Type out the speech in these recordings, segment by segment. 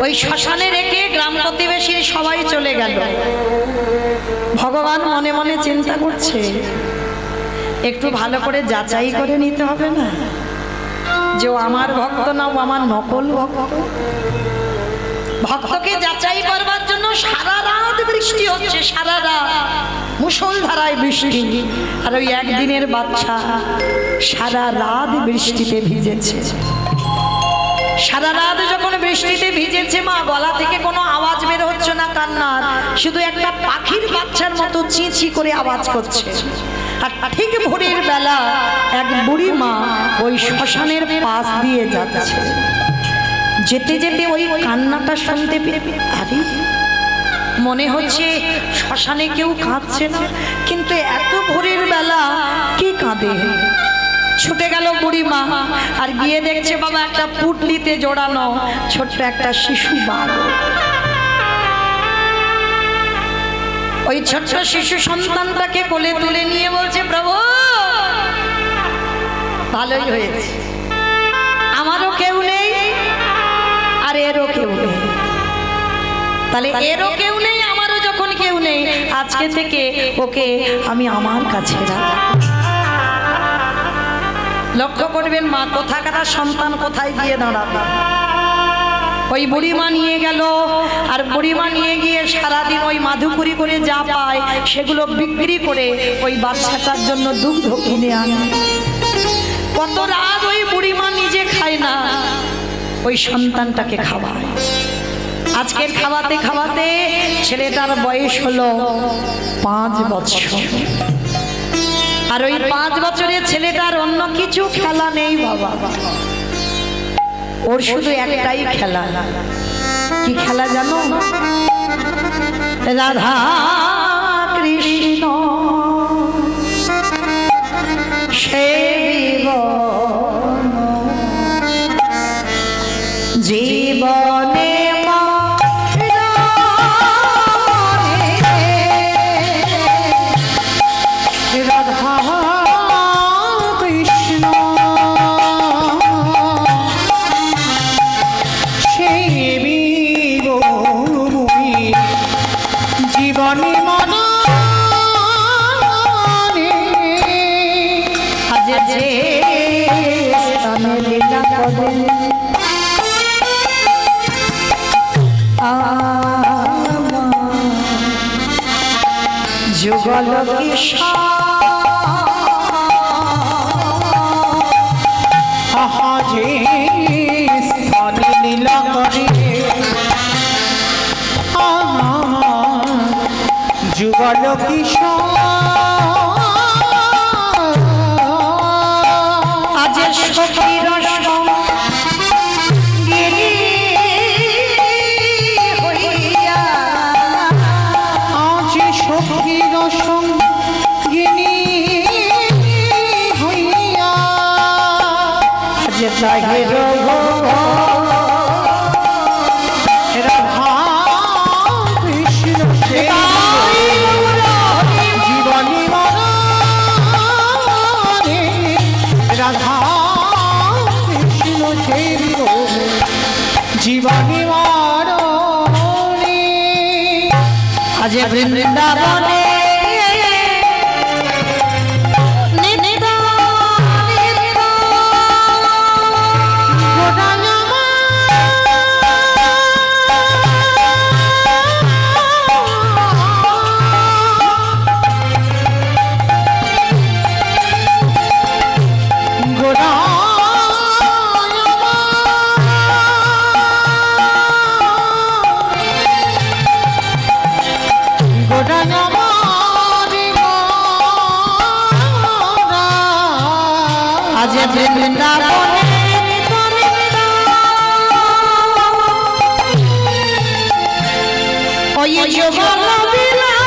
ওই শ্মশানে রেখে গ্রাম প্রতিবেশী সবাই চলে গেল। ভগবান মনে মনে চিন্তা করছে, একটু ভালো করে যাচাই করে নিতে হবে না যে ও আমার ভক্ত না ও আমার নকল ভক্ত। ভক্তকে যাচাই করবার জন্য সারা রাত বৃষ্টি হচ্ছে, সারা রাত মুষলধারায় বৃষ্টি। আর ওই একদিনের বাচ্চা সারা রাত বৃষ্টিতে ভিজেছে। সারা রাত যখন বৃষ্টিতে ভিজেছে, মা গলা থেকে কোনো আওয়াজ বের হচ্ছে না কান্নার, শুধু একটা পাখির বাচ্চার মতো চিঁচি করে আওয়াজ করছে। আর ঠিক ভোরের বেলা এক বুড়ি মা ওই শ্মশানের পাশ দিয়ে যাচ্ছে। যেতে যেতে ওই কান্নাটা শুনতে পেয়ে, আরে মনে হচ্ছে শ্মশানে কেউ কাঁদছে না, কিন্তু এত ভোরের বেলা কে কাঁদে? ছুটে গেল বুড়িমা, আর গিয়ে দেখছে বাবা একটা পুটলিতে জোড়ানো ছোট্ট একটা শিশু বালক। ওই ছোট্ট শিশু সন্তানটাকে কোলে তুলে নিয়ে বলছে, প্রভু ভালোই হয়েছে, আমারও কেউ নেই আর এরও কেউ নেই। তাহলে এরও কেউ নেই, আমারও যখন কেউ নেই, আজকে থেকে ওকে আমি আমার কাছে রাখব। লক্ষ্য করবেন মা কোথাকার সন্তান কোথায় গিয়ে দাঁড়াবে। ওই বুড়িমা নিয়ে গেল, আর বুড়িমা নিয়ে গিয়ে সারাদিন ওই মাধুকরি করে যা পায় সেগুলো বিক্রি করে ওই বাচ্চাটার জন্য দুগ্ধ কিনে আনে। কত রাত ওই বুড়িমা নিজে খায় না, ওই সন্তানটাকে খাওয়ায়। আজকের খাওয়াতে খাওয়াতে ছেলেটার বয়স হলো 5 বছর। আর ওই 5 বছরের ছেলেটার অন্য কিছু খেলা নেই বাবা, ওর শুধু একটাই খেলা। কি খেলা জানো? রাধা কৃষ্ণ সেবিব জীবনে যুগল যুগল কিশোর আজ সখীর সঙ্গিনী হইয়া রাধা কৃষ্ণ জীবনী রাধা কৃষ্ণ জীবনী আজ বৃন্দাবনে আজ বৃন্দাবনে ওই যুগল বিলাস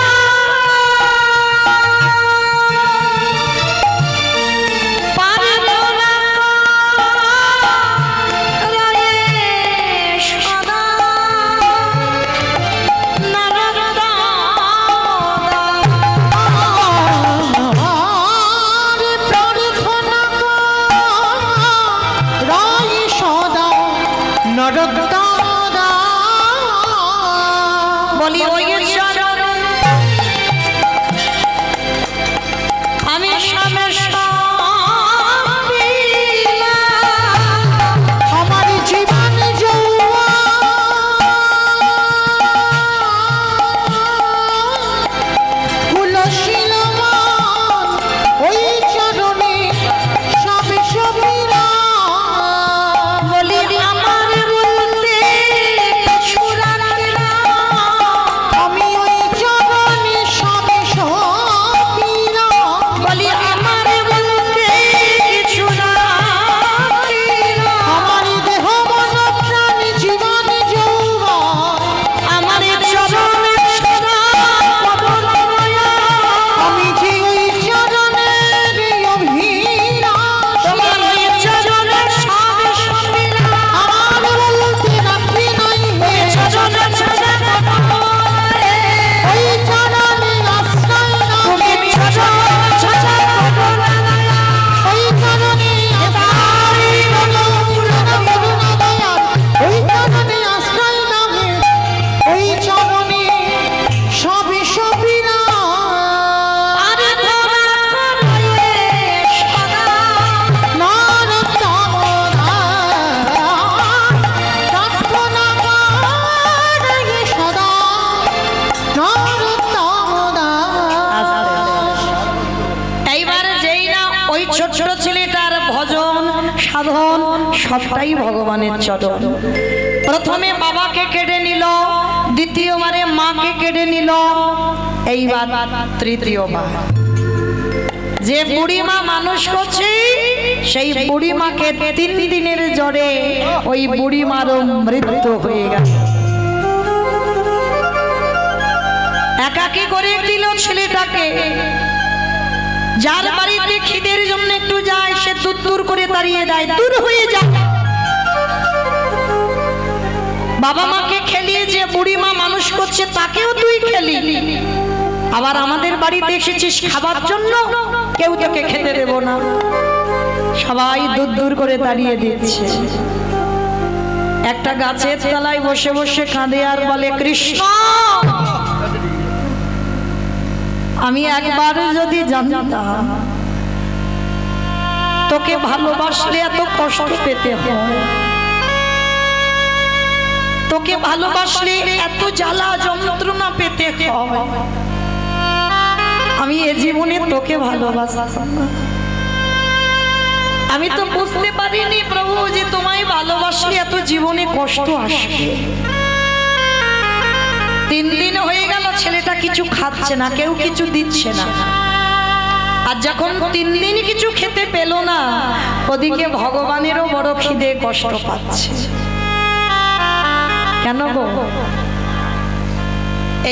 নরদাদা বলি ওই চরণে আমি সবে আমার জীবন তুলসীল ওই চরণে সবে সবিরা বলি আমার বলতে কিছু রাখে না আমি ওই চরণে সবে সবিরা বলি আমার বলতে কিছু রাখে না আমার দেহ মন প্রাণ জীবন যৌবন আমার চরণে সদা পবনময়া আমি যে ওই চরণের অভিলাষ তোমার ওই চরণে সবে সবিরা আমার বলতে রাখি নাই ওই চরণে সদা পবনময়া ওই চরণে আশ্রয় তুমি নামে চরণে সদা পবনময়া ওই চরণে আশ্রয় বলো পুরানা করুণা দয়াল ওই চরণে আশ্রয় নামে ওই চরণে সবে সবিরা আরে ধরা করে সদা এইবার যেই না ওই ছোট ছেলেটার ভজন সাধন সবটাই ভগবানের চরণ প্রথমে বাবাকে কেড়ে নিল দ্বিতীয়বারে মাকে কেড়ে নিল এইবার তৃতীয়বার যে বুড়িমা মানুষ করছে সেই বুড়িমাকে 3 দিনের জ্বরে ওই বুড়িমারও মৃত্যু হয়ে গেল একাকী করে দিল ছেলেটাকে যার বাড়িতে খিদের জন্য একটু যায় সে দূর করে তাড়িয়ে দেয় দূর হয়ে যায় বাবা মাকে খেলিয়ে যে বুড়িমা মানুষ করছে তাকেও তুই খেলি আবার আমাদের বাড়িতে এসেছিস খাবার জন্য কেউ তোকে খেতে দেব না সবাই দূর করে তাড়িয়ে দিচ্ছে একটা গাছের তলায় বসে বসে কাঁদে আর বলে কৃষ্ণ আমি একবার যদি জানতাম তোকে ভালোবাসলে এত কষ্ট পেতে হয় তোকে ভালোবাসলে এত জ্বালা যন্ত্রণা পেতে হয় আমি এ জীবনে তোকে ভালোবাসতাম না আমি তো বুঝতে পারিনি প্রভু যে তোমায় ভালোবাসলে এত জীবনে কষ্ট আসবে 3 দিন হয়ে গেল ছেলেটা কিছু খাচ্ছে না কেউ কিছু দিচ্ছে না আর যখন 3 দিন কিছু খেতে পেল না ওদিকে ভগবানেরও বড় খিদে কষ্ট পাচ্ছে কেন গো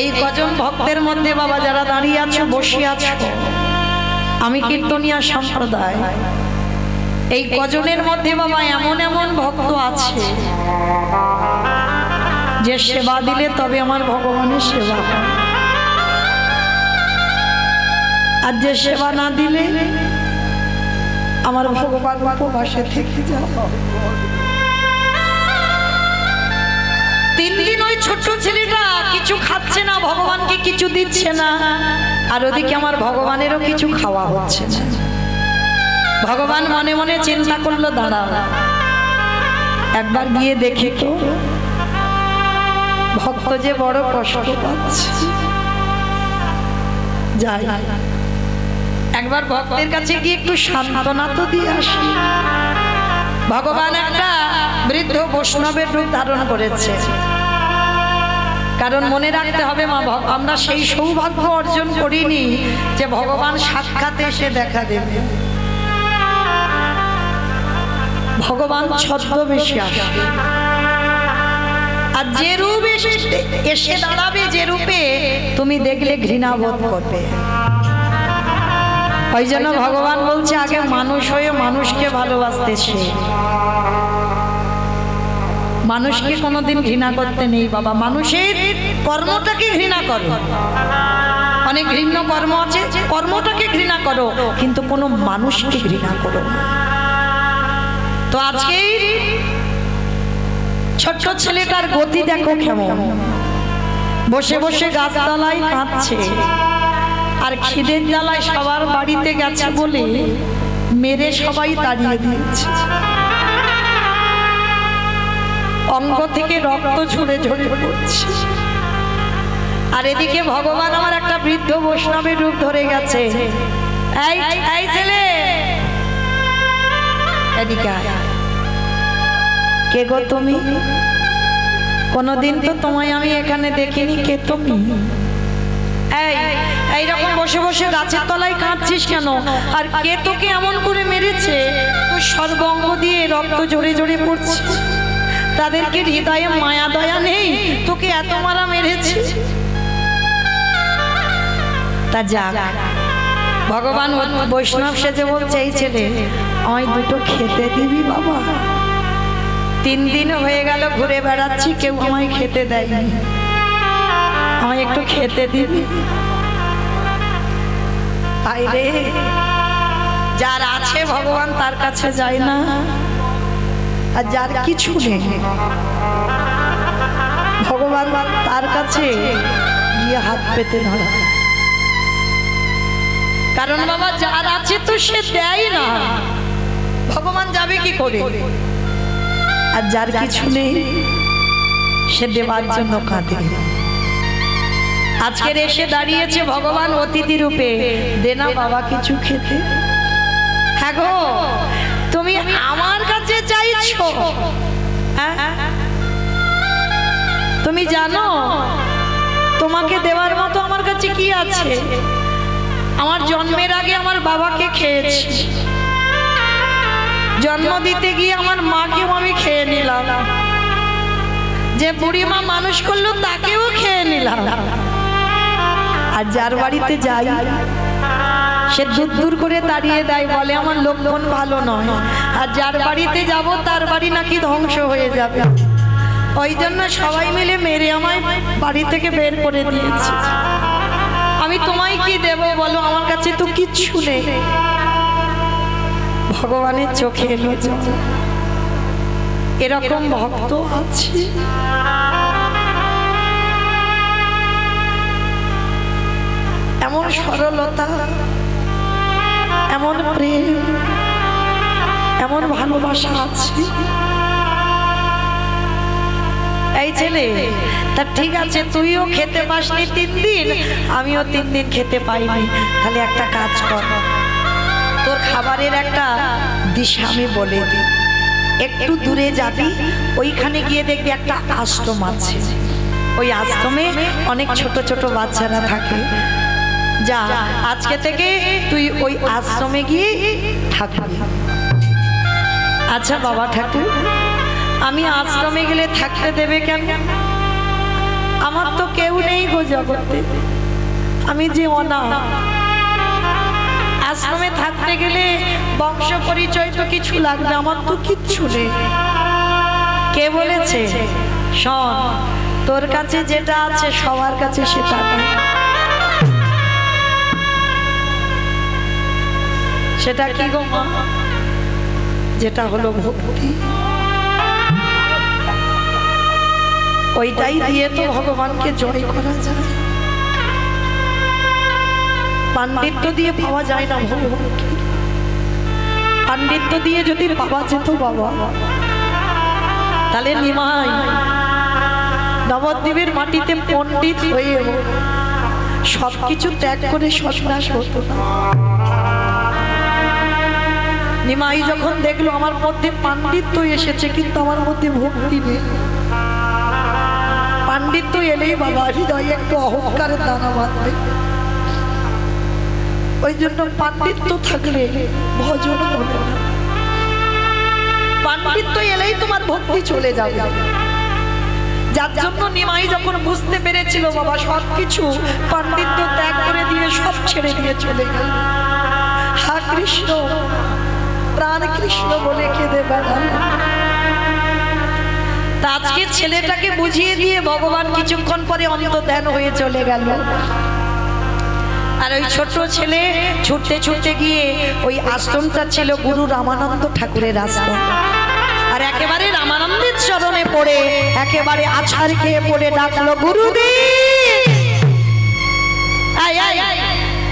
এই কজন ভক্তের মধ্যে বাবা যারা দাঁড়িয়ে আছো বসে আছো আমি কীর্তনিয়া সম্প্রদায় এই কজনের মধ্যে বাবা এমন এমন ভক্ত আছে যে সেবা দিলে তবে আমার ভগবানের সেবা হয় আর যে সেবা না দিলে আমার ভগবান উপবাসে থেকে যায় 3 দিন ওই ছোট্ট ছেলেটা কিছু খাচ্ছে না ভগবানকে কিছু দিচ্ছে না আর ওদিকে আমার ভগবানেরও কিছু খাওয়া হচ্ছে না ভগবান মনে মনে চিন্তা করলো দাঁড়াও একবার গিয়ে দেখি তো ভক্ত যে বড় কষ্ট পাচ্ছে যাই একবার ভক্তের কাছে গিয়ে একটু সান্ত্বনা তো দিয়ে আসি ভগবান একটা বৃদ্ধ বৈষ্ণবের রূপ ধারণ করেছে কারণ মনে রাখতে হবে মা আমরা সেই সৌভাগ্য অর্জন করিনি যে ভগবান সাক্ষাৎ এসে দেখা দেবে ভগবান ছদ্মবেশে আসে আর যে রূপ এসে দাঁড়াবে যে রূপে তুমি দেখলে ঘৃণা বোধ করবে ওই জন্য ভগবান বলছে আগে মানুষ হয়ে মানুষকে ভালোবাসতে শেখ মানুষকে কোনোদিন ঘৃণা করতে নেই বাবা মানুষের কর্মটাকে ঘৃণা করো অনেক ঘৃণ্য কর্ম আছে কর্মটাকে ঘৃণা করো কিন্তু কোনো মানুষকে ঘৃণা করো তো আজকে ছোট্ট ছেলেটার গতি দেখো কেমন বসে বসে গাছতলায় কাঁদছে, আর খিদের জ্বালায় সবার বাড়িতে গেছে বলে মেরে সবাই তাড়িয়ে দিয়েছে। অঙ্গ থেকে রক্ত ঝরে ঝরে পড়ছে। আর এদিকে ভগবান আমার একটা বৃদ্ধ বৈষ্ণবের রূপ ধরে গেছে। এই এই ছেলে, এদিকে আয়। কে গো তুমি? কোনদিন তো তোমায় আমি এখানে দেখিনি, কে তুমি? এই এইরকম বসে বসে গাছের তলায় কাঁদছিস কেন? আর কে তোকে এমন করে মেরেছে? তোর সর্বঙ্গ দিয়ে রক্ত ঝরে ঝরে পড়ছে। তাদেরকে হৃদয়ে মায়া দয়া নেই? তোকে এত মারা মেরেছে। তা যাক, ভগবান বৈষ্ণব সেজে বলছে, এই ছেলে আমায় দুটো খেতে দিবি বাবা? 3 দিন হয়ে গেল ঘুরে বেড়াচ্ছি, কেউ আমায় খেতে দেয়নি, আমায় একটু খেতে দিবি? তাই রে, যার আছে ভগবান তার কাছে যায় না, আর যার কিছু নেই ভগবান তার কাছে গিয়ে হাত পেতে ধরা। কারণ বাবা যার আছে তো সে দেয় না, ভগবান যাবে কি করে? আর যার কিছু নেই সে দেবার জন্য কাঁদে। আজকের এসে দাঁড়িয়েছে ভগবান অতিথি রূপে, দে না বাবা কিছু খেতে। হ্যাঁ গো, তুমি আমার কাছে চাইছো? তুমি জানো তোমাকে দেওয়ার মতো আমার কাছে কি আছে? আমার জন্মের আগে আমার বাবাকে খেয়েছি, জন্ম দিতে গিয়ে আমার মাকেও আমি খেয়ে নিলাম, যে বুড়ি মা মানুষ করলো তাকেও খেয়ে নিলাম। আর যার বাড়িতে যাই সে দূর দূর করে তাড়িয়ে দেয়, বলে আমার লক্ষণ ভালো নয়। আর যার বাড়িতে যাব তার বাড়ি নাকি ধ্বংস হয়ে যাবে। ওই জন্য সবাই মিলে মেরে আমায় বাড়ি থেকে বের করে দিয়েছে। আমি তোমায় কি দেব বলো? আমার কাছে তো কিচ্ছু নেই। ভগবানের চোখে এলো জল। এরকম ভক্ত আছে। এমন সরলতা, এমন প্রেম, এমন ভালোবাসা আছে। এই ছেলে, তা ঠিক আছে, তুইও খেতে পাসনি 3 দিন, আমিও 3 দিন খেতে পাইনি। তাহলে একটা কাজ কর, তোর খাবারের একটা দিশা আমি বলে দিই। একটু দূরে যাবি, ওইখানে গিয়ে দেখবি একটা আশ্রম আছে। ওই আশ্রমে অনেক ছোট ছোট বাচ্চারা থাকে। যা, আজকে থেকে তুই ওই আশ্রমে গিয়ে থাকবি। আচ্ছা বাবা ঠাকুর, আমি আশ্রমে গেলে থাকতে দেবে কেন? আমার তো কেউ নেই গো জগতে, আমি যে অনাথ। আশ্রমে থাকতে গেলে বংশ পরিচয় তো কিছু লাগবে, আমার তো কিচ্ছু নেই। কে বলেছে? শোন, তোর কাছে যেটা আছে সবার কাছে সেটা নেই। সেটা কি গো মা? যেটা হলো ভক্তি। ওইটাই দিয়ে তো ভগবানকে জয় করা যায়। পাণ্ডিত্য দিয়ে পাওয়া যায় না ভগবানকে। পাণ্ডিত্য দিয়ে যদি পাওয়া যেত বাবা, তাহলে নিমাই নবদ্বীপের মাটিতে পণ্ডিত হয়ে সবকিছু ত্যাগ করে সন্ন্যাস হতো না। নিমাই যখন দেখলো আমার মধ্যে পাণ্ডিত্য এসেছে কিন্তু আমার মধ্যে ভক্তি নেই, পাণ্ডিত্য এলেই বাবা হৃদয়ে একটু অহংকারের দানা বাঁধবে। ওই জন্য পাণ্ডিত্য থাকলে ভজন হবে না, পাণ্ডিত্য এলেই তোমার ভক্তি চলে যাবে। যার জন্য নিমাই যখন বুঝতে পেরেছিল বাবা সবকিছু পাণ্ডিত্য ত্যাগ করে দিয়ে সব ছেড়ে দিয়ে চলে গেল। হা কৃষ্ণ, প্রাণ কৃষ্ণ বলে কেঁদে বেড়াল। তা আজকে ছেলেটাকে বুঝিয়ে দিয়ে ভগবান কিছুক্ষণ পরে অন্তর্ধান হয়ে চলে গেল। আর ওই ছোট ছেলে ছুটতে ছুটতে গিয়ে ওই আশ্রমটা ছিল গুরু রামানন্দ ঠাকুরের আশ্রম। আর একেবারে রামানন্দের চরণে পড়ে একেবারে আছাড় খেয়ে পড়ে ডাকলো, গুরুদেব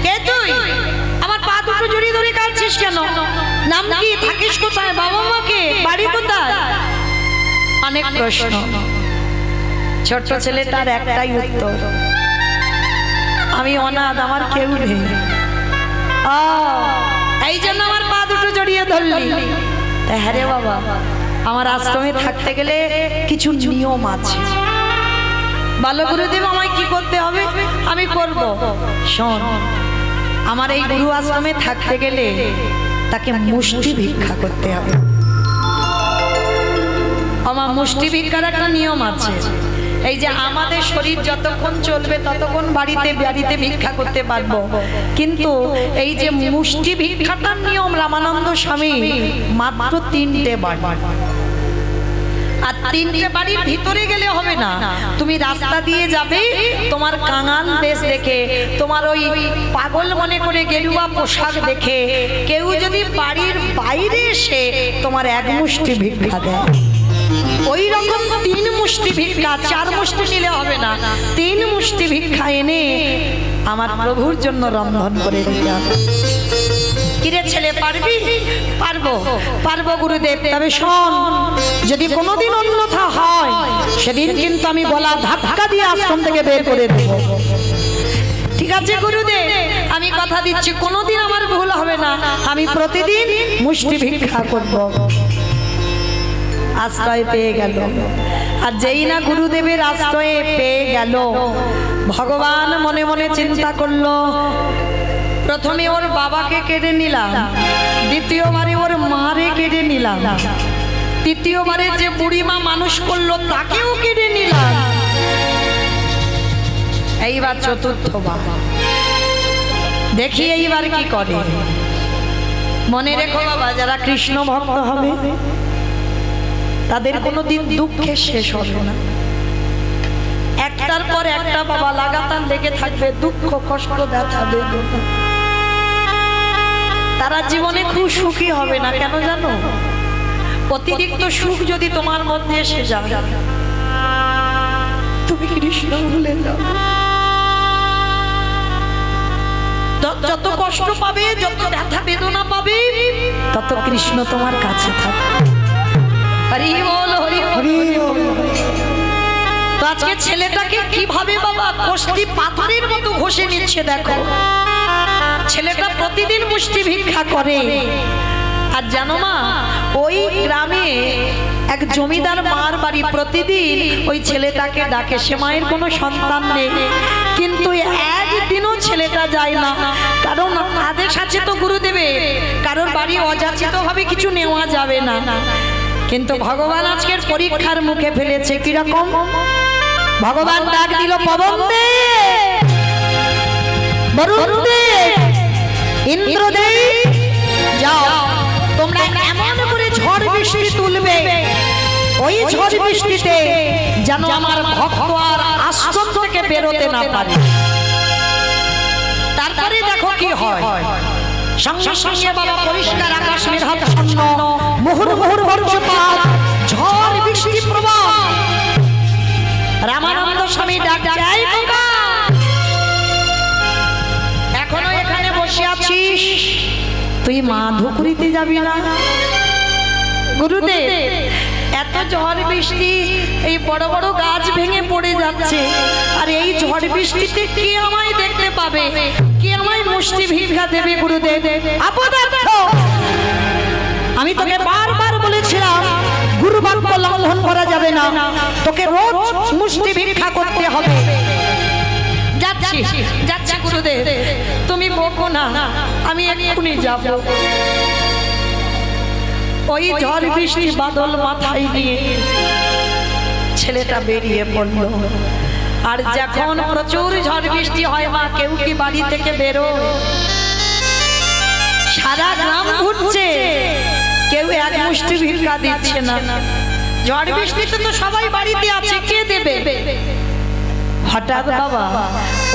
কে তুই? আমার পা দুটো জড়িয়ে ধরে কাঁদছিস কেন? নাম কি? থাকিস কোথায়? বাবা মাকে? বাড়ি কোথায়? অনেক প্রশ্ন। ছোট্ট ছেলেটার একটাই উত্তর, আমি অনাথ, আমার কেউ নেই। এই জন্য আমার পা দুটো জড়িয়ে ধরলি? হ্যাঁ রে বাবা, আমার আশ্রমে থাকতে গেলে কিছু নিয়ম আছে। বলো গুরুদেব আমায় কি করতে হবে? আমি করব। শোন, আমার এই গুরু আশ্রমে থাকতে গেলে তাকে মুষ্টি ভিক্ষা করতে হবে। আমার মুষ্টি ভিক্ষার একটা নিয়ম আছে। এই যে আমাদের শরীর যতক্ষণ চলবে ততক্ষণ বাড়িতে বাড়িতে ভিক্ষা করতে পারবো, কিন্তু এই যে মুষ্টি ভিক্ষাটার নিয়ম রামানন্দ স্বামী মাত্র 3টে বাড়ি। আর 3টে বাড়ির ভিতরে গেলে হবে না, তুমি রাস্তা দিয়ে যাবে, তোমার কাঙাল দেশ দেখে, তোমার ওই পাগল মনে করে গেরুয়া পোশাক দেখে কেউ যদি বাড়ির বাইরে এসে তোমার এক মুষ্টি ভিক্ষা দেয়, ওই রকম 3 মুষ্টি ভিক্ষা, 4 মুষ্টি নিলে হবে না, 3 মুষ্টি ভিক্ষা এনে আমার প্রভুর জন্য রন্ধন করে দিতে হবে। কিরে ছেলে, পারবি? পারবো, পারবো গুরুদেব। তবে শোন, যদি কোনোদিন অন্যথা হয় সেদিন কিন্তু আমি গলা ধাক্কা দিয়ে আশ্রম থেকে বের করে দেব। ঠিক আছে গুরুদেব, আমি কথা দিচ্ছি কোনোদিন আমার ভুল হবে না, আমি প্রতিদিন মুষ্টি ভিক্ষা করব। আশ্রয় পেয়ে গেল। আর যেই না গুরুদেবের আশ্রয়ে পেয়ে গেল, ভগবান মনে মনে চিন্তা করলো, প্রথমে ওর বাবাকে কেড়ে নিলাম, দ্বিতীয়বারে ওর মারে কেড়ে নিলাম, তৃতীয়বারে যে বুড়িমা মানুষ করলো তাকেও কেড়ে নিলাম, এইবার চতুর্থবার দেখি এইবার কি করে। মনে রেখো বাবা, যারা কৃষ্ণ ভক্ত হবে তাদের কোনোদিন দুঃখে শেষ হবে না। একটার পর একটা বাবা লাগাতার লেগে থাকবে, দুঃখ কষ্ট ব্যথা বেদনা। তারা জীবনে খুব সুখী হবে না। কেন জানো? অতিরিক্ত সুখ যদি তোমার মধ্যে এসে যায়, তুমি কৃষ্ণ ভুলে যাও। যত কষ্ট পাবে, যত ব্যথা বেদনা পাবে, তত কৃষ্ণ তোমার কাছে থাকবে। হরি বল, হরি হরি। তো আজকে ছেলেটাকে কিভাবে বাবা কষ্টি পাথরের মতো ঘষে নিচ্ছে দেখো। ছেলেটা প্রতিদিন মুষ্টি ভিক্ষা করে। আর জানো মা, ওই গ্রামে এক জমিদার মার বাড়ি, প্রতিদিন ওই ছেলেটাকে ডাকে। সে মায়ের কোনো সন্তান নেই, কিন্তু একদিনও ছেলেটা যায় না, কারণ আদেশ আছে তো গুরুদেবের, কারোর বাড়ি অযাচিত ভাবে কিছু নেওয়া যাবে না। কিন্তু ভগবান আজকের পরীক্ষার মুখে ফেলেছে। কিরকম? ভগবান ডাক দিল, পবন দে, বরুণ দে, ইন্দ্র দে, যাও তোমরা এমন করে ঝড় বৃষ্টি তুলবে, ওই ঝড় বৃষ্টিতে যেন আমার ভক্ত আর আশ্রম থেকে বেরোতে না পারে। তারপরে দেখো কি হয়। সঙ্গে সঙ্গে বাবা পরিষ্কার আকাশ মেঘাচ্ছন্ন, মুহুর মুহুর বজ্রপাত, ঝড় বৃষ্টি প্রবাহ। রামানন্দ স্বামী ডাক দেয়, এখনো এখানে বসে আছিস? তুই মাধুকুরিতে যাবি না? গুরুদেব, এত ঝড় বৃষ্টি, এই বড় বড় গাছ ভেঙে পড়ে যাচ্ছে, আর এই ঝড় বৃষ্টিতে কে আমায় দেখতে পাবে, কে আমায় মুষ্টি ভিক্ষা দেবে? গুরুদেব আপদার্থ, আমি তোকে বারবার বলেছিলাম গুরু বাক্য লঙ্ঘন করা যাবে না, তোকে রোজ মুষ্টি ভিক্ষা করতে হবে। যাচ্ছি যাচ্ছি গুরুদেব, তুমি বকো না, আমি এক্ষুনি যাব। ওই ঝড় বৃষ্টি বাদল মাথায় নিয়ে ছেলেটা বেরিয়ে পড়ল। আর যখন প্রচুর ঝড় বৃষ্টি হয় মা, কেউ কি বাড়ি থেকে বেরো? সারা গ্রাম ঘুরছে, কেউ এক মুষ্টি ভিক্ষা দিচ্ছে না। ঝড় বৃষ্টিতে তো সবাই বাড়িতে আছে, কে দেবে? হঠাৎ বাবা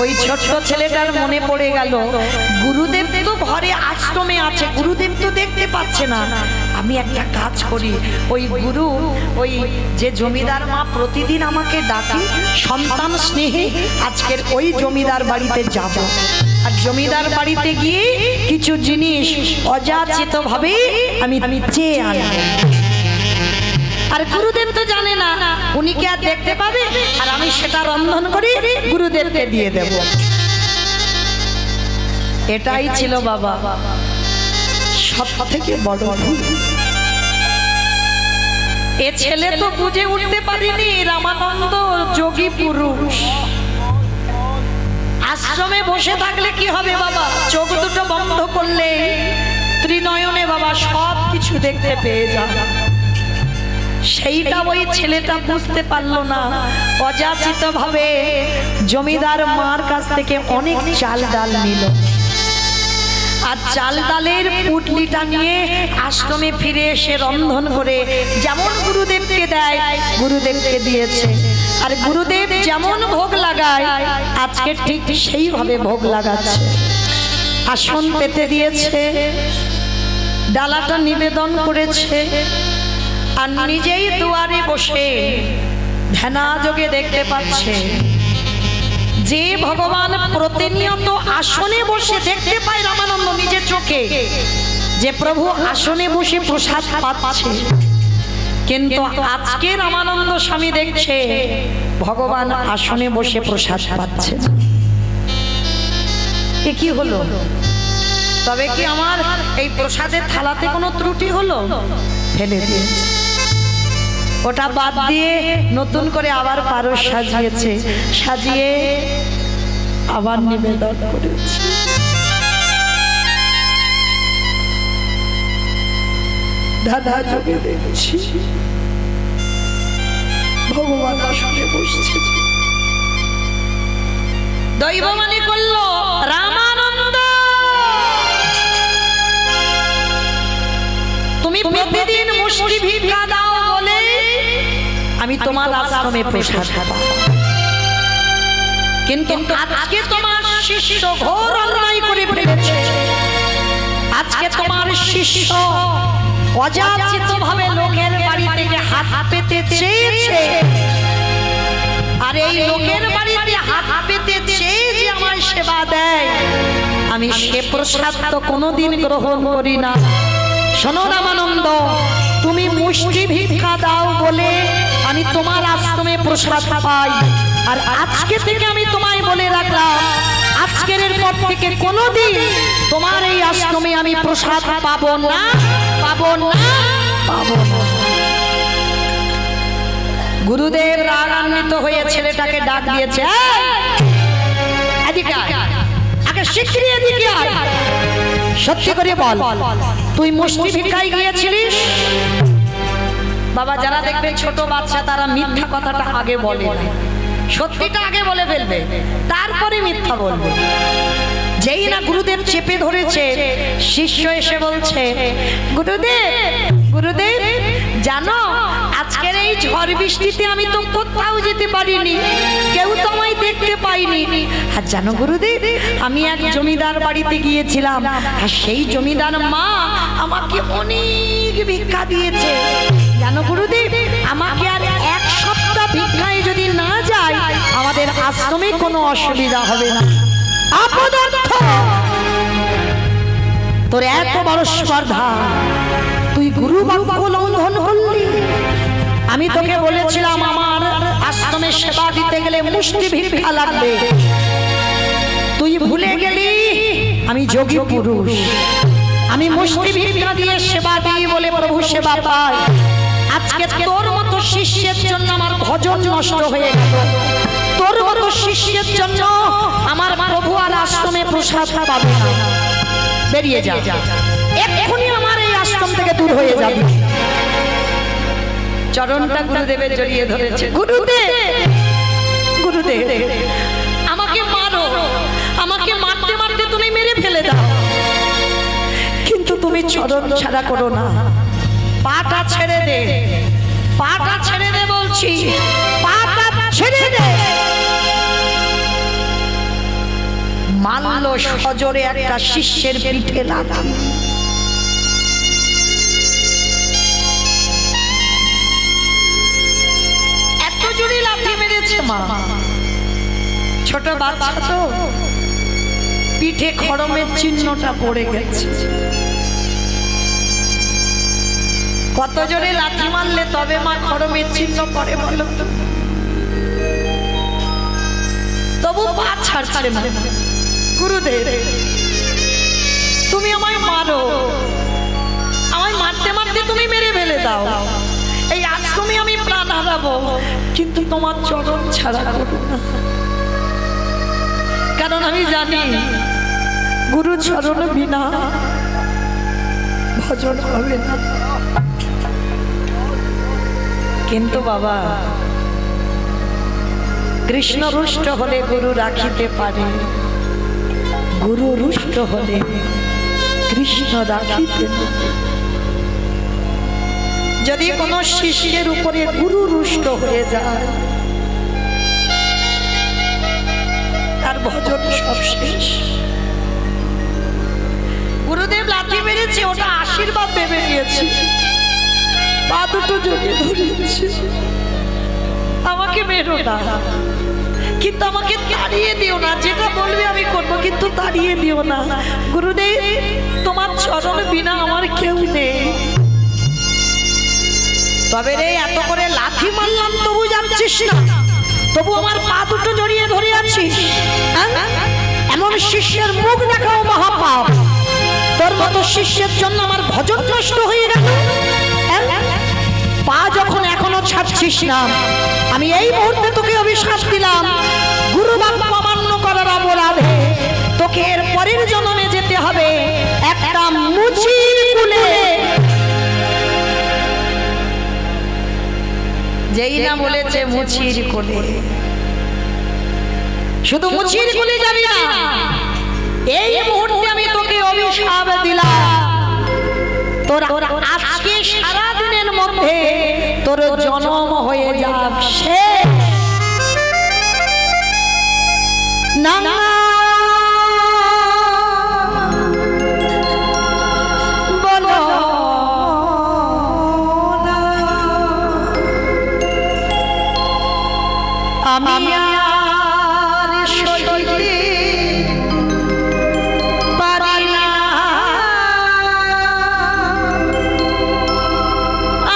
ওই ছোট্ট ছেলেটার মনে পড়ে গেল গুরুদেব তো ঘরে আশ্রমে আছে, গুরুদেব তো দেখতে পাচ্ছে না, আমি একটা কাজ করি, ওই গুরু ওই যে জমিদার মা প্রতিদিন আমাকে ডাকে সন্তান স্নেহে, আজকের ওই জমিদার বাড়িতে যাব, আর জমিদার বাড়িতে গিয়ে কিছু জিনিস অযাচিত ভাবে আমি চেয়ে আনবো। আর গুরুদেব তো জানে না, উনি কি আর দেখতে পাবে, আর আমি সেটা রন্ধন করে গুরুদেবকে দিয়ে দেব। এটাই ছিল বাবা সব থেকে বড় ভুল। এ ছেলে তো বুঝে উঠতে পারিনি রামানন্দ যোগী পুরুষ, আশ্রমে বসে থাকলে কি হবে বাবা, চোখ দুটো বন্ধ করলে ত্রিনয়নে বাবা সব কিছু দেখতে পেয়ে যাবে। সেইটা ওই ছেলেটা বুঝতে পারলো না, অযাচিত ভাবে জমিদার মার কাছ থেকে অনেক চাল ডাল নিল, আর চাল ডালের পুটলিটা নিয়ে আশ্রমে ফিরে এসে রন্ধন করে যেমন গুরুদেবকে দেয় গুরুদেবকে দিয়েছে, আর গুরুদেব যেমন ভোগ লাগায় আজকে ঠিক সেইভাবে ভোগ লাগাচ্ছে। আসন পেতে দিয়েছে, ডালাটা নিবেদন করেছে, আর নিজেই দুয়ারে বসে ধ্যানাযোগে দেখতে পাচ্ছে যে ভগবান প্রতিনিয়ত আসনে বসে দেখতে পায় রামানন্দ নিজের চোখে যে প্রভু আসনে বসে প্রসাদ পাচ্ছে, কিন্তু আজকে রামানন্দ স্বামী দেখছে ভগবান আসনে বসে প্রসাদ পাচ্ছে। এ কি হলো? তবে কি আমার এই প্রসাদের থালাতে কোনো ত্রুটি হলো? ফেলে দিয়েছে, ওটা বাদ দিয়ে নতুন করে আবার পারস সাজিয়েছে, সাজিয়ে আবার নিবেদন করেছে। দাদা যোগে দেখছি ভগবান আসনে বসছে। দৈব মানে করলো রামানন্দ, তুমি প্রতিদিন মুষ্টি ভিক্ষা দাও বলে আমি তোমার আশ্রমে প্রসাদ খাবো, কিন্তু আজকে তোমার শিষ্য ঘোর অন্যায় করে ফেলেছে। আজকে তোমার শিষ্য অযাচিত ভাবে লোকের বাড়ি থেকে হাত পেতে চেয়েছে, আর এই লোকের বাড়িতে হাত পেতে চেয়ে যে আমার সেবা দেয়, আমি সে প্রসাদ তো কোনোদিন গ্রহণ করি না। শোনো রামানন্দ, তুমি মুষ্টি ভিক্ষা দাও বলে আমি তোমার আশ্রমে প্রসাদ পাই, আর আজকে থেকে আমি তোমায় বলে রাখলাম আজকের পর থেকে কোনোদিন তোমার এই আশ্রমে আমি প্রসাদ পাবো না, পাবো না, পাবো না। গুরুদেব রাগান্বিত হয়ে ছেলেটাকে ডাক দিয়েছে, এদিকে আয়, আগে শিগগিরই এদিকে আয়, সত্যি করে বল তুই মুষ্টি ভিক্ষায় গিয়েছিলিস? বাবা যারা দেখবে ছোট বাচ্চা তারা মিথ্যা কথাটা আগে বলে না, সত্যিটা আগে বলে ফেলবে, তারপরে মিথ্যা বলবে। যেই না গুরুদেব চেপে ধরেছে, শিষ্য এসে বলছে, গুরুদেব গুরুদেব জানো আজকের এই ঝড় বৃষ্টিতে আমি তো কোথাও যেতে পারিনি, কেউ তো আমায় দেখতে পাইনি, আর জানো গুরুদেব আমি এক জমিদার বাড়িতে গিয়েছিলাম, আর সেই জমিদার মা আমাকে অনেক ভিক্ষা দিয়েছে। জানো গুরুদেব আমাকে আর এক সপ্তাহ ভিক্ষায় যদি না যায় আমাদের আশ্রমে কোনো অসুবিধা হবে না। অপদার্থ, তোর এত বড় স্পর্ধা, তুই গুরু বাক্য লঙ্ঘন করলি। আমি তোকে বলেছিলাম আমার আশ্রমে সেবা দিতে গেলে মুষ্টি ভিক্ষা লাগবে, তুই ভুলে গেলি আমি যোগী পুরুষ, আমি মুষ্টি ভিক্ষা দিয়ে সেবা দিই বলে প্রভু সেবা পাই। আজকে তোর মতো শিষ্যের জন্য আমার ভজন নষ্ট হয়ে গেল, তোর মতো শিষ্যের জন্য আমার প্রভু আর আশ্রমে প্রসাদ পাবে না, বেরিয়ে যা, এক্ষুনি আমার এই আশ্রম থেকে দূর হয়ে যাবে। চরণটা গুরুদেবের জড়িয়ে ধরেছে, গুরুদেব গুরুদেব আমাকে মারো, আমাকে মারতে মারতে তুমি মেরে ফেলে দাও, কিন্তু তুমি চরণ ছাড়া করো না, পাটা ছেড়ে দে, পাটা ছেড়ে দে বলছি, পাটা ছেড়ে দে। মারল সজোরে একটা শিষ্যের পিঠে লাথি। এত জোরে লাথি মেরেছে মা, ছোট বাচ্চা তো, পিঠে খড়মের চিহ্নটা পড়ে গেছে। কত জোরে লাথি মারলে তবে মা খড়মের চিহ্ন পড়ে বলো তো? তবু পা ছাড়ছে না। গুরুদেব তুমি আমায় মারো, আমায় মারতে মারতে তুমি মেরে ফেলে দাও, এই আশ্রমে আমি প্রাণ হারাবো, কিন্তু তোমার চরণ ছাড়া করো না। কারণ আমি জানি গুরু চরণ বিনা ভজন হবে না। কিন্তু বাবা, কৃষ্ণ রুষ্ট হলে গুরু রাখিতে পারে, গুরু রুষ্ট হলে কৃষ্ণ রাখিতে না। যদি কোনো শিষ্যের উপরে গুরু রুষ্ট হয়ে যায়, তার ভজন সব শেষ। গুরুদেব লাথি মেরেছে, ওটা আশীর্বাদ ভেবে নিয়েছি, পা দুটো জড়িয়ে ধরেছে, আমাকে মেরো না, কিন্তু আমাকে তাড়িয়ে দিও না, যেটা বলবে আমি করবো, কিন্তু তাড়িয়ে দিও না। গুরুদেব তোমার চরণ বিনা আমার কেউ নেই। তবে রে এত করে লাথি মারলাম তবু যাচ্ছিস না, তবু আমার পা দুটো জড়িয়ে ধরে আছিস। এমন শিষ্যের মুখ দেখাও মহাপাপ। তোর মতো শিষ্যের জন্য আমার ভজন নষ্ট হয়ে গেল। পা যখন এখনো ছাড়ছিস না, আমি এই মুহূর্তে তোকে অভিশাপ দিলাম, গুরু বাক্য অমান্য করার অপরাধে তোকে এর পরের জন্মে যেতে হবে একটা মুচির কুলে। যেই না বলেছে মুচির কোলে, শুধু মুচির কোলে যাবি না, এই মুহূর্তে আমি তোকে অভিশাপ দিলাম, তোর আজকে সারা দিনের মধ্যে তোর জন্ম হয়ে যাবে শেষ। না না বলো না, আমি আর সইতে পারি না,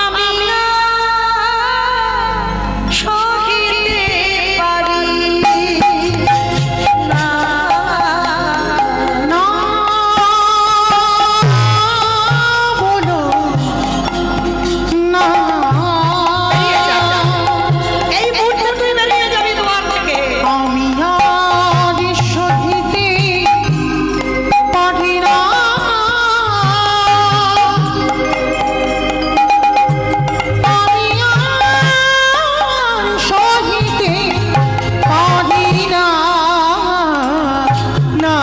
আমি সইতে পারি না। না বলো না, এই মুহূর্তে তুই বেরিয়ে যাবি দুয়ার থেকে। আমি আজ সহিতে পারি না, আমি আজ সহিতে পারি না, না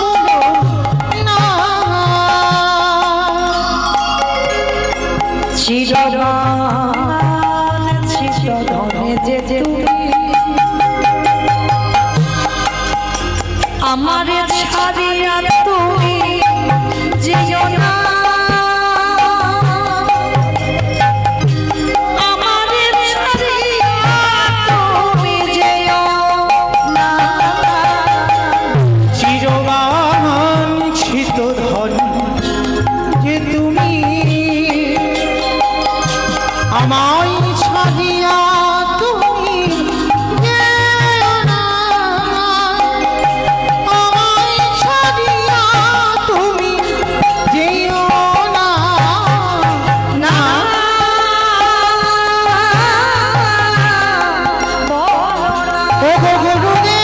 বলো না। চিরদিন চিরধনে যে তুমি আমারে ছাড়িয়া তুমি যেও না, আমারে ছাড়িয়া তুমি যেও না। চিরবাঞ্ছিত ধন যে তুমি আমায় ছাড়িয়া তুমি যেও না, আমায় ছাড়িয়া তুমি যেও না, না ও গো গুরুদেব,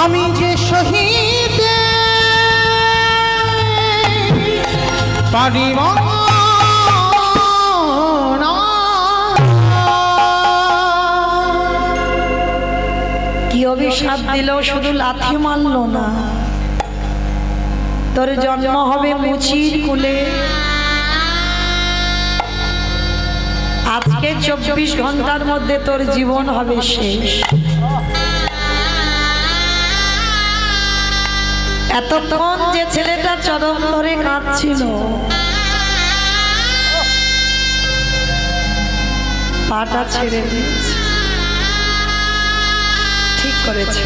আমি যে শহীদ পারিব না। কি অভিশাপ দিল, শুধু লাথি মারলো না, তোর জন্ম হবে মুচির কুলে। আজকে 24 ঘন্টার মধ্যে তোর জীবন হবে শেষ। এতক্ষণ যে ছেলেটা চরণ ধরে কাঁদছিল, পাটা ছেড়ে দিয়েছে। ঠিক করেছ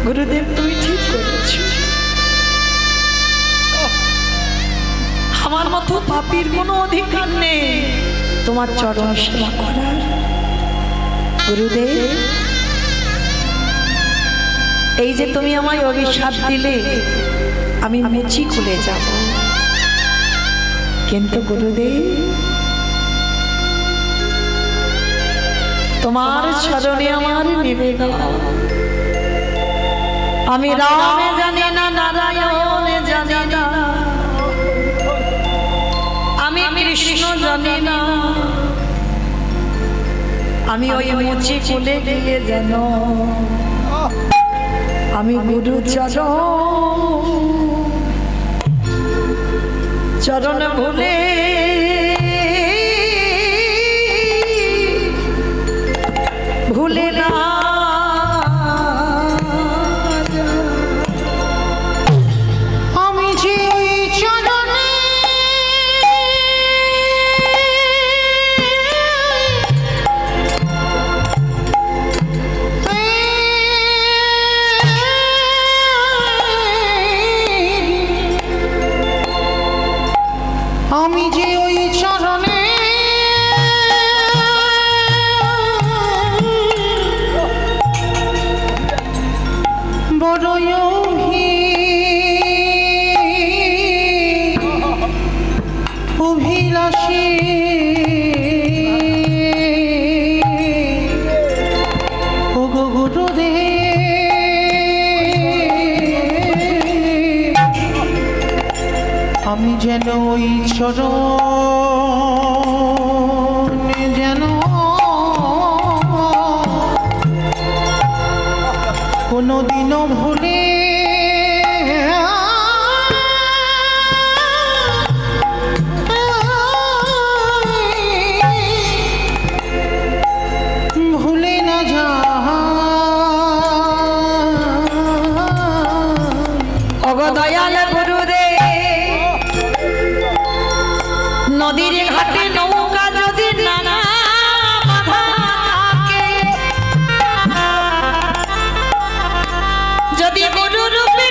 গুরুদেব, তুমি ঠিক করেছ। আমার মতো পাপীর কোনো অধিকার নেই তোমার চরণ সেবা করার। গুরুদেব, এই যে তুমি আমায় অভিশাপ দিলে, আমি মুচি খুলে যাব, কিন্তু গুরুদেব তোমার চরণে আমার নিবেদন। আমি রামে জানি না, নারায়ণে জানি না, আমি কৃষ্ণ জানি না, আমি ওই মুচি খুলে গিয়ে যেন আমি গুরু চরণ ভুলে ভুলে না আমি যে ওই চরণে আমি যে ওই চরণে বড়ই অভিলাষী, ও গো গুরুদেব, আমি যেন ওই চরণে যেন কোনোদিনও ভুলে ভুলে না যা। ওগো দয়াল গুরুদেব, নদীর ঘাটে নৌকা যদি নানা থাকে, যদি গুরু রূপে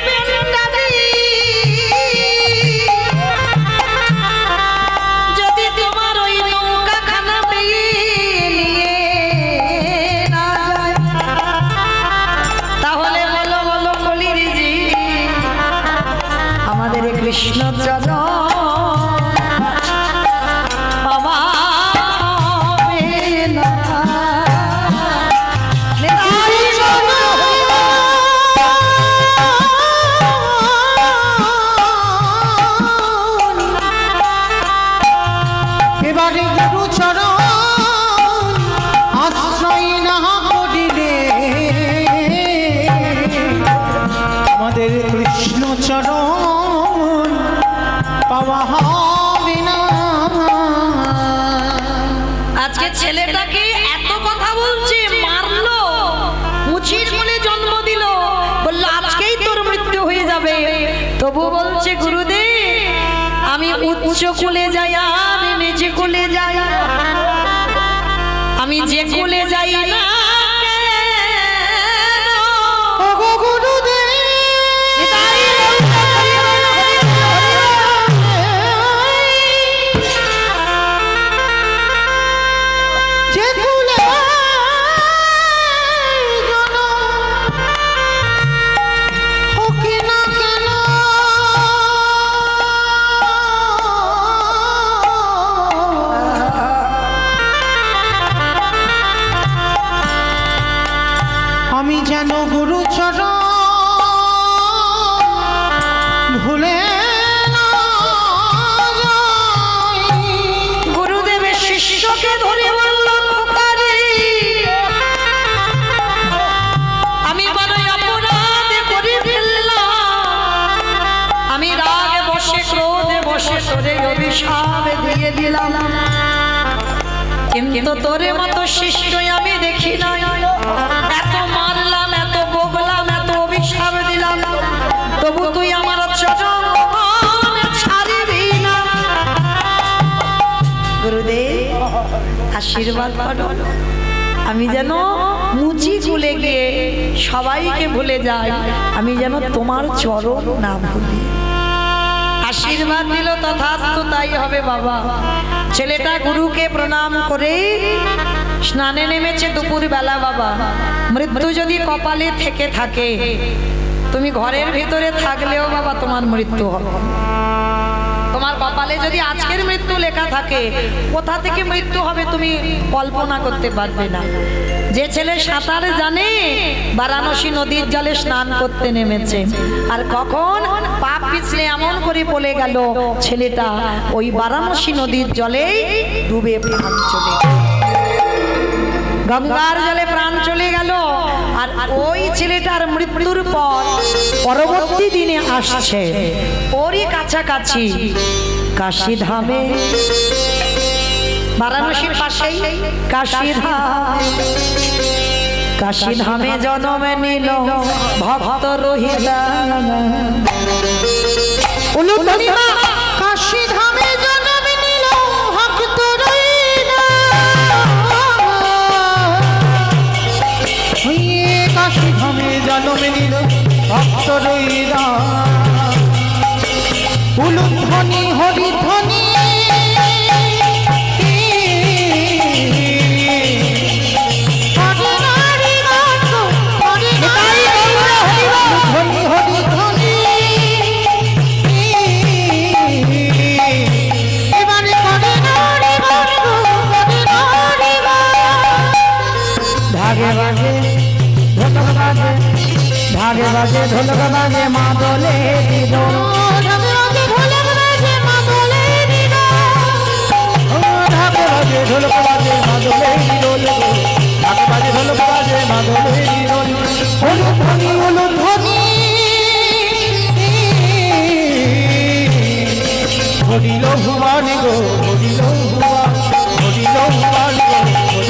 যদি তোমার ওই নৌকা খানা পেয়ে নিয়ে না যায়, তাহলে বলো বলো কলির জি, আমাদের কৃষ্ণ চরণ এবারে গুরু চরণ আশ্রয় না করিলে আমাদের কৃষ্ণ চরণ পাওয়া হবে না। আজকে ছেলেটাকে এত কথা বলছে, মারলো, মুচির কোলে জন্ম দিল, বললো আজকেই তোর মৃত্যু হয়ে যাবে, তবু বলছে গুরুদেব আমি উচ্চ কোলে যাই আর নিচে কোলে যাই, আমি যে কোলে যাই না আমি যেন গুরু চরণ ভুলে না যাই। গুরুদেবের শিষ্যকে ধরে বলল খোকারে, দিলাম, কিন্তু তোর মতো শিষ্য আমি দেখি না। এত মারলাম, এত বগলাম, এত অভিশাপ দিলাম, তবু তুই আমার চরণ ছাড়বি না। গুরুদেব আশীর্বাদ করো, আমি যেন মুচি খুলে গিয়ে সবাইকে ভুলে যাই, আমি যেন তোমার চরণ না ভুলি। আশীর্বাদ দিল, তথাস্তু তাই হবে বাবা। ছেলেটা গুরুকে প্রণাম করে স্নানে নেমেছে দুপুর বেলা। বাবা, মৃত্যু যদি কপালে থেকে থাকে, তুমি ঘরের ভিতরে থাকলেও বাবা তোমার মৃত্যু হবে। তোমার কপালে যদি আজকের মৃত্যু লেখা থাকে, কোথা থেকে মৃত্যু হবে তুমি কল্পনা করতে পারবে না। যে ছেলে সাঁতার জানে বারাণসী নদীর জলে স্নান করতে নেমেছে, আর কখন পাপ পিছলে এমন করে পড়ে গেল, ছেলেটা ওই বারাণসী নদীর জলেই ডুবে প্রাণ চলে গেল, গঙ্গার জলে প্রাণ চলে গেল। আর ওই ছেলেটার মৃত্যুর পর পরবর্তী দিনে আসছে ওরই কাছাকাছি কাশীধামে, বারাণসীর পাশেই কাশীধাম। কাশীধামে জন্ম নিল ভক্ত রহিলা। কাশীধামে জন্ম নিল ভক্ত রহিলা। কাশীধামে জন্ম নিল ভক্ত রহিলা। উলুধ্বনি হরিধ্বনি ভাগে বাজে ঢোলক বাজে মা দোলে দিল, ভাগে বাজে ঢোলক বাজে মা দোলে দিল। ভাগে বাজে ঢোলক বাজে মা দোলে দিল, ভাগে বাজে ঢোলক বাজে মা দোলে দিল। উলুধ্বনি উলুধ্বনি হরিল ভুবানি গো, হরিল ভুবান, হরিল ভুবানি গো,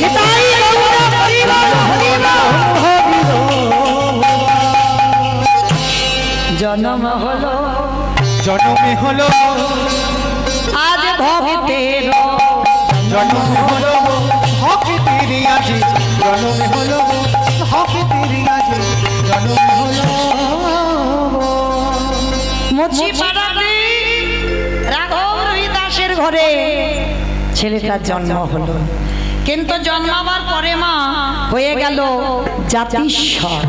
নিতাই গৌর হরিবল হরিবল। জন্ম হলো জন্মে হলো আজ ভক্তের, জন্মে হলো ভক্তের আজি, জন্মে হলো ভক্তের আজি, জন্মে হলো মুচিপাড়াতে রাঘব রহিদাসের ঘরে ছেলেটার জন্ম হলো। কিন্তু জন্মাবার পরে মা হয়ে গেল জাতিস্বর।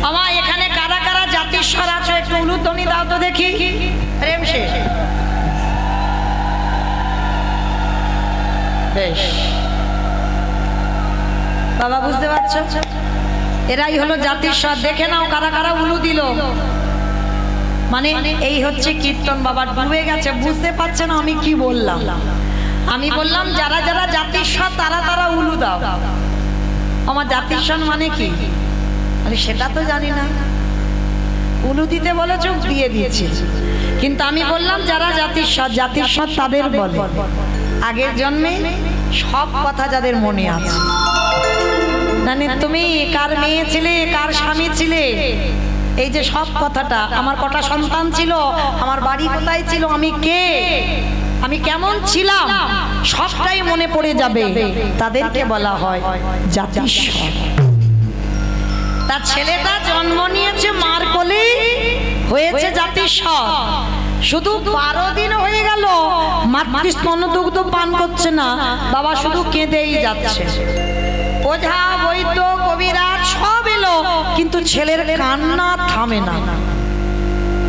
আমার এখানে কারা কারা জাতিস্বর আছে একটু উলুধ্বনি দাও তো দেখি। প্রেম শেষ, বেশ বাবা বুঝতে পারছো, এরাই হলো জাতিস্বর। দেখে নাও কারা কারা উলু দিল। মানে এই হচ্ছে কীর্তন। বাবা ডুবে গেছে, বুঝতে পারছে না আমি কি বললাম। আমি বললাম যারা যারা জাতিস্বর তারা তারা উলু দাও। আমার জাতিস্বর মানে কি আরে সেটা তো জানি না, উলু দিতে বলে চোখ দিয়ে দিয়েছি। কিন্তু আমি বললাম যারা জাতিস্বর, জাতিস্বর তাদের বলে আগের জন্মে সব কথা যাদের মনে আছে। মানে তুমি কার মেয়ে ছিলে, কার স্বামী ছিলে, এই যে সব কথাটা, আমার কটা সন্তান ছিল, আমার বাড়ি কোথায় ছিল, আমি কে, আমি কেমন ছিলাম, সবটাই মনে পড়ে যাবে, তাদেরকে বলা হয় জাতিস্বর। তার ছেলেটা জন্ম নিয়েছে মার কোলে, হয়েছে জাতিস্বর। শুধু 12 দিন হয়ে গেল মাতৃস্তন দুগ্ধ পান করছে না, বাবা শুধু কেঁদেই যাচ্ছে। ওঝা বৈদ্য কবিরাজ সব এলো, কিন্তু ছেলের কান্না থামে না।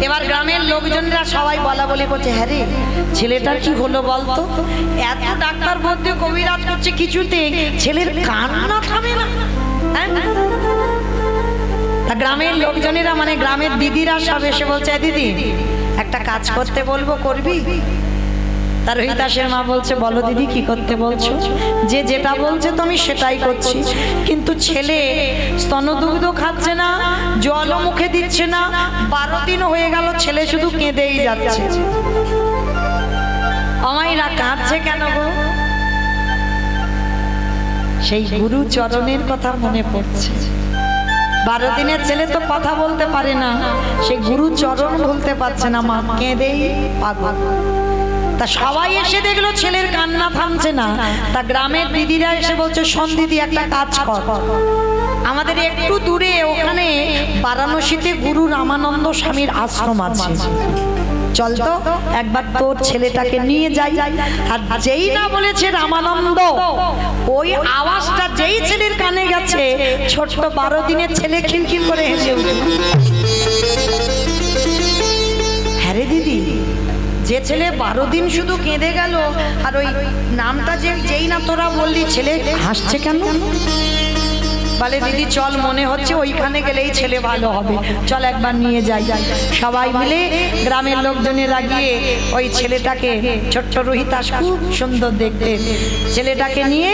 এবার গ্রামের লোকজনরা সবাই বলা বলি করছে, হ্যাঁ রে ছেলেটার কি হলো বলতো, এত ডাক্তার বৈদ্য কবিরাজ করছে কিছুতে ছেলের কান্না থামে না। গ্রামের লোকজনেরা মানে গ্রামের দিদিরা সব এসে বলছে, দিদি একটা কাজ করতে বলবো, করবি? তার রহিদাসের মা বলছে, বলো দিদি কি করতে বলছো? যে যেটা বলছে তো আমি সেটাই করছি, কিন্তু ছেলে স্তনদুগ্ধ খাচ্ছে না, জলও মুখে দিচ্ছে না, 12 দিন হয়ে গেল ছেলে শুধু কেঁদেই যাচ্ছে। আমাইরা কাঁদছে কেন গো? সেই গুরু চরণের কথা মনে পড়ছে। 12 দিনের ছেলে তো কথা বলতে পারে না, সে গুরু চরণ বলতে পারছে না, মা কেঁদেই পাগল। তা সবাই এসে দেখলো ছেলের কান্না থামছে না। তা গ্রামের দিদিরা এসে বলছে, শোন দিদি, একটা কাজ কর, আমাদের একটু দূরে ওখানে বারাণসীতে গুরু রামানন্দ স্বামীর আশ্রম আছে, চল তো একবার তোর ছেলেটাকে নিয়ে যাই। আর যেই না বলেছে রামানন্দ, ওই আওয়াজটা যেই ছেলের কানে গেছে, ছোট্ট 12 দিনের ছেলে খিলখিল করে হেসে উঠল। হ্যাঁ রে দিদি, যে ছেলে 12 দিন শুধু কেঁদে গেল, আর ওই নামটা যেই না তোরা বললি, ছেলে হাসছে কেন? বলে দিদি চল, মনে হচ্ছে ওইখানে গেলেই ছেলে ভালো হবে, চল একবার নিয়ে যাই। সবাই মিলে গ্রামের লোকজনেরা গিয়ে ওই ছেলেটাকে, ছোট্ট রোহিতাস খুব সুন্দর দেখতে, ছেলেটাকে নিয়ে